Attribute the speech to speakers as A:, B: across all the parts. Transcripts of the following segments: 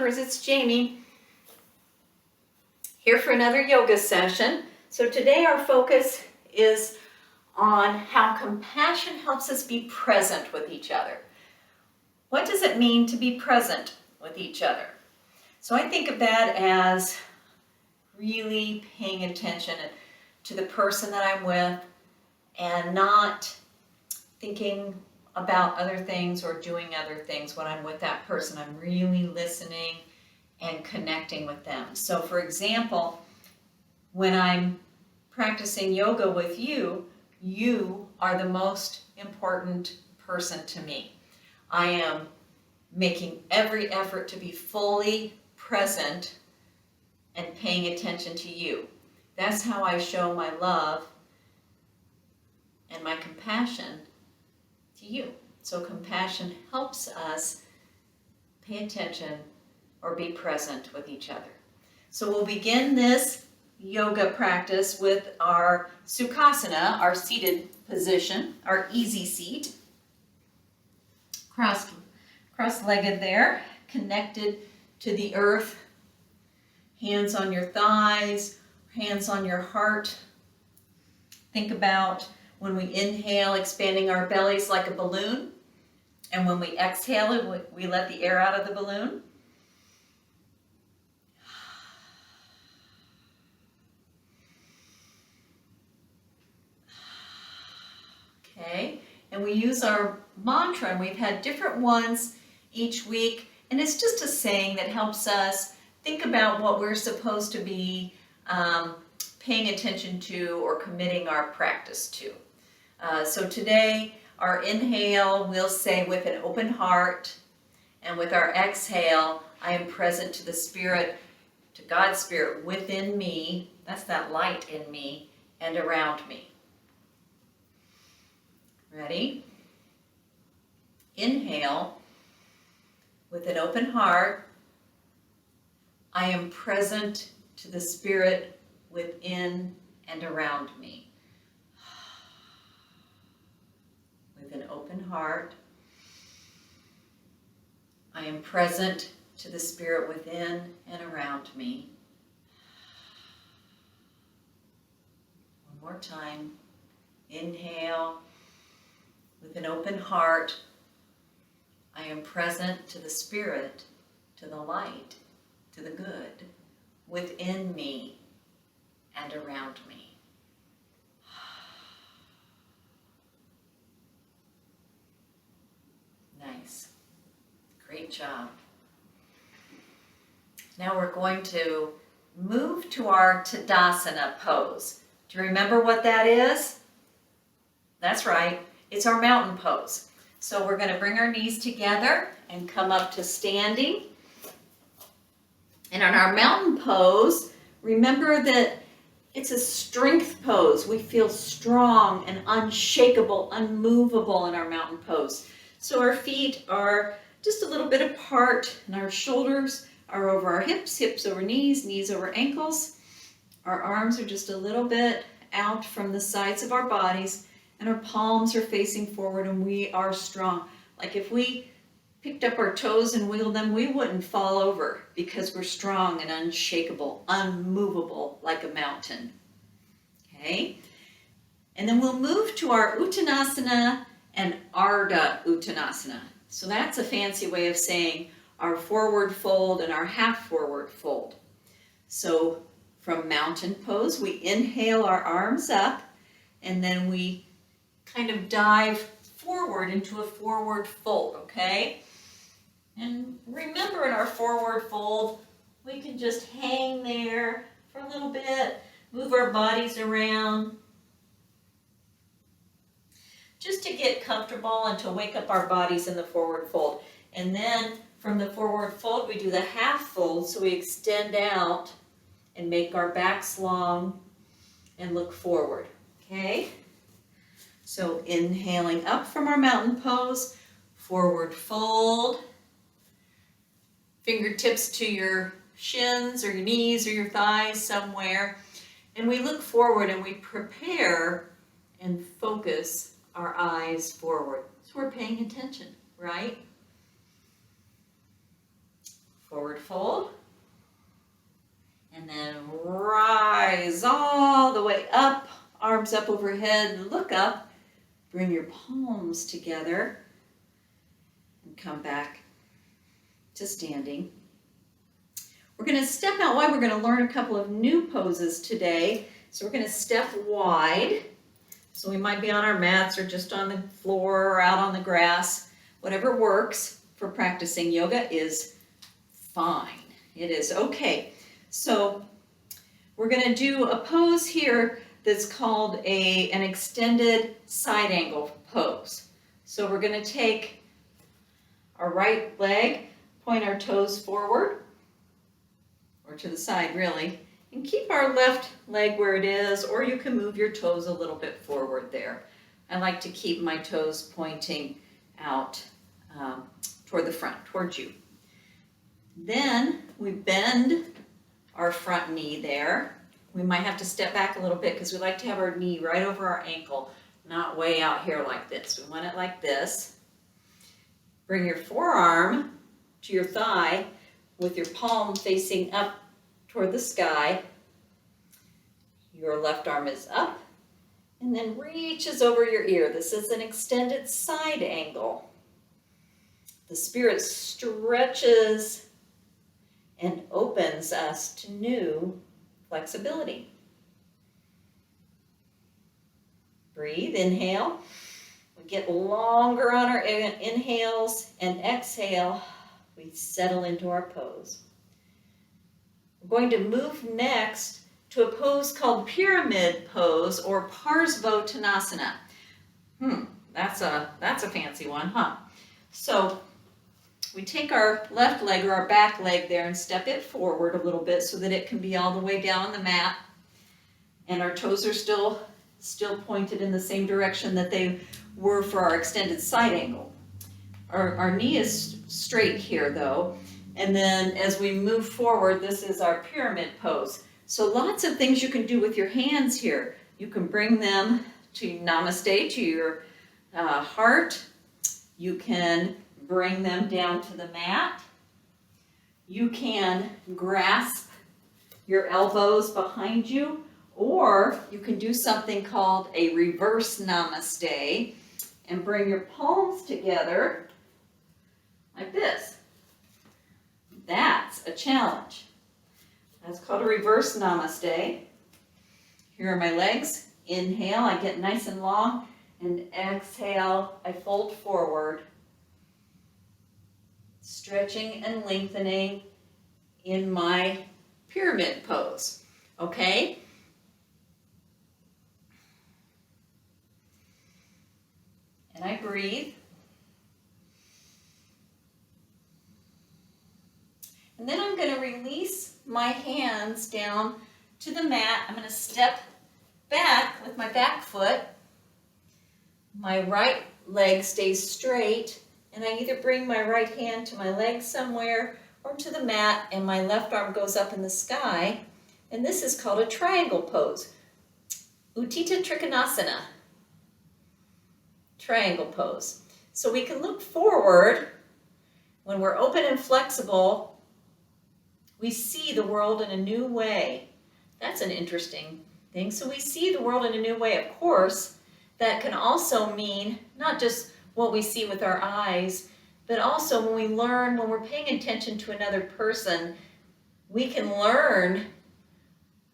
A: Jumpers, it's Jamie here for another yoga session. So today our focus is on how compassion helps us be present with each other. What does it mean to be present with each other? So I think of that as really paying attention to the person that I'm with and not thinking about other things or doing other things when I'm with that person. I'm really listening and connecting with them. So for example, when I'm practicing yoga with you, you are the most important person to me. I am making every effort to be fully present and paying attention to you. That's how I show my love and my compassion to you. So compassion helps us pay attention or be present with each other. So we'll begin this yoga practice with our Sukhasana, our seated position, our easy seat. Cross-legged there, connected to the earth. Hands on your thighs, hands on your heart. Think about when we inhale, expanding our bellies like a balloon. And when we exhale, we let the air out of the balloon. Okay, and we use our mantra, and we've had different ones each week. And it's just a saying that helps us think about what we're supposed to be paying attention to or committing our practice to. So today, our inhale, we'll say with an open heart, and with our exhale, I am present to the Spirit, to God's Spirit within me, that's that light in me, and around me. Ready? Inhale, with an open heart, I am present to the Spirit within and around me. With an open heart, I am present to the Spirit within and around me. One more time. Inhale, with an open heart, I am present to the Spirit, to the light, to the good, within me and around me. Nice. Great job. Now we're going to move to our Tadasana pose. Do you remember what that is? That's right. It's our mountain pose. So we're going to bring our knees together and come up to standing. And on our mountain pose, remember that it's a strength pose. We feel strong and unshakable, unmovable in our mountain pose. So our feet are just a little bit apart, and our shoulders are over our hips, hips over knees, knees over ankles. Our arms are just a little bit out from the sides of our bodies, and our palms are facing forward, and we are strong. Like if we picked up our toes and wiggled them, we wouldn't fall over because we're strong and unshakable, unmovable like a mountain. Okay? And then we'll move to our Uttanasana and Ardha Uttanasana. So that's a fancy way of saying our forward fold and our half forward fold. So from mountain pose, we inhale our arms up, and then we kind of dive forward into a forward fold, okay? And remember, in our forward fold, we can just hang there for a little bit, move our bodies around, just to get comfortable and to wake up our bodies in the forward fold. And then from the forward fold, we do the half fold, so we extend out and make our backs long and look forward, okay? So inhaling up from our mountain pose, forward fold, fingertips to your shins or your knees or your thighs somewhere, and we look forward and we prepare and focus our eyes forward. So we're paying attention, right? Forward fold. And then rise all the way up, arms up overhead, look up, bring your palms together, and come back to standing. We're going to step out wide. We're going to learn a couple of new poses today. So we're going to step wide. So we might be on our mats or just on the floor or out on the grass. Whatever works for practicing yoga is fine. It is okay. So we're going to do a pose here that's called an extended side angle pose. So we're going to take our right leg, point our toes forward, or to the side really, and keep our left leg where it is, or you can move your toes a little bit forward there. I like to keep my toes pointing out toward the front, towards you. Then we bend our front knee there. We might have to step back a little bit because we like to have our knee right over our ankle, not way out here like this. We want it like this. Bring your forearm to your thigh with your palm facing up toward the sky. Your left arm is up and then reaches over your ear. This is an extended side angle. The spirit stretches and opens us to new flexibility. Breathe, inhale. We get longer on our inhales, and exhale, we settle into our pose. We're going to move next to a pose called pyramid pose or Parsvottanasana. That's a fancy one, huh? So we take our left leg or our back leg there and step it forward a little bit so that it can be all the way down on the mat. And our toes are still pointed in the same direction that they were for our extended side angle. Our knee is straight here though. And then as we move forward, this is our pyramid pose. So lots of things you can do with your hands here. You can bring them to namaste, to your heart. You can bring them down to the mat. You can grasp your elbows behind you, or you can do something called a reverse namaste and bring your palms together like this. That's a challenge. That's called a reverse namaste. Here are my legs. Inhale, I get nice and long, and exhale, I fold forward, stretching and lengthening in my pyramid pose, okay? And I breathe. And then I'm going to release my hands down to the mat. I'm going to step back with my back foot. My right leg stays straight, and I either bring my right hand to my leg somewhere or to the mat, and my left arm goes up in the sky. And this is called a triangle pose. Utthita Trikonasana. Triangle pose. So we can look forward. When we're open and flexible, we see the world in a new way. That's an interesting thing. So we see the world in a new way. Of course, that can also mean not just what we see with our eyes, but also when we learn, when we're paying attention to another person, we can learn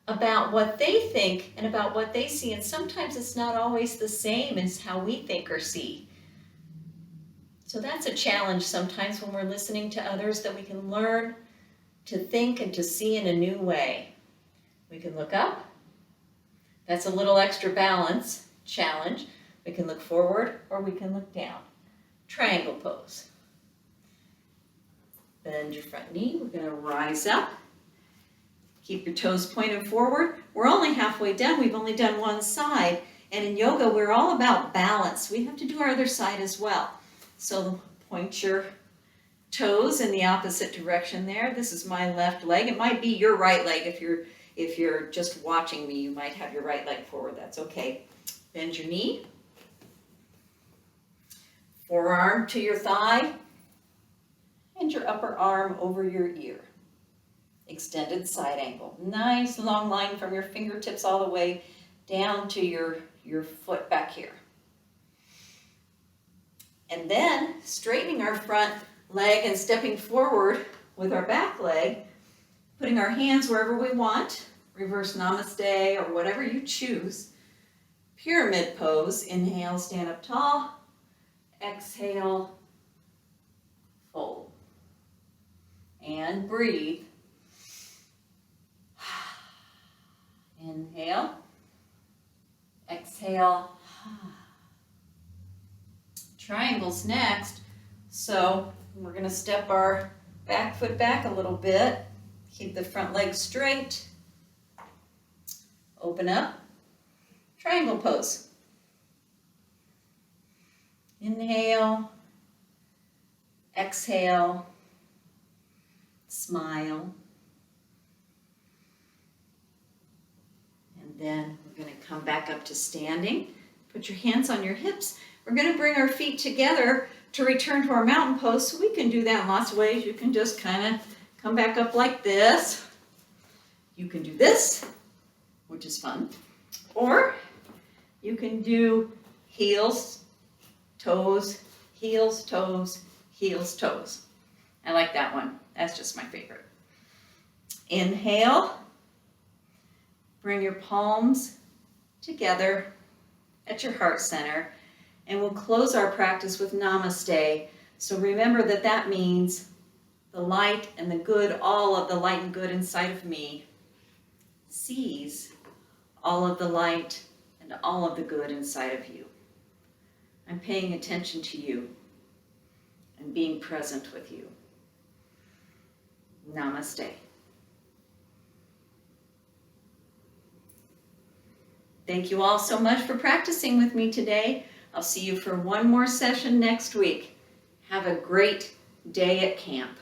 A: about what they think and about what they see. And sometimes it's not always the same as how we think or see. So that's a challenge sometimes when we're listening to others, that we can learn to think and to see in a new way. We can look up. That's a little extra balance challenge. We can look forward or we can look down. Triangle pose. Bend your front knee. We're going to rise up. Keep your toes pointed forward. We're only halfway done. We've only done one side. And in yoga, we're all about balance. We have to do our other side as well. So point your toes in the opposite direction there. This is my left leg. It might be your right leg. If you're just watching me, you might have your right leg forward. That's okay. Bend your knee. Forearm to your thigh. and your upper arm over your ear. Extended side angle. Nice long line from your fingertips all the way down to your foot back here. And then straightening our front leg and stepping forward with our back leg, putting our hands wherever we want, reverse namaste or whatever you choose. Pyramid pose. Inhale, stand up tall. Exhale, fold. And breathe. Inhale. Exhale. Triangles next. So we're going to step our back foot back a little bit. Keep the front leg straight. Open up. Triangle pose. Inhale. Exhale. Smile. And then we're going to come back up to standing. Put your hands on your hips. We're going to bring our feet together to return to our mountain pose. So we can do that in lots of ways. You can just kind of come back up like this. You can do this, which is fun. Or you can do heels, toes, heels, toes, heels, toes. I like that one. That's just my favorite. Inhale. Bring your palms together at your heart center. And we'll close our practice with namaste. So remember that that means the light and the good, all of the light and good inside of me sees all of the light and all of the good inside of you. I'm paying attention to you and being present with you. Namaste. Thank you all so much for practicing with me today. I'll see you for one more session next week. Have a great day at camp.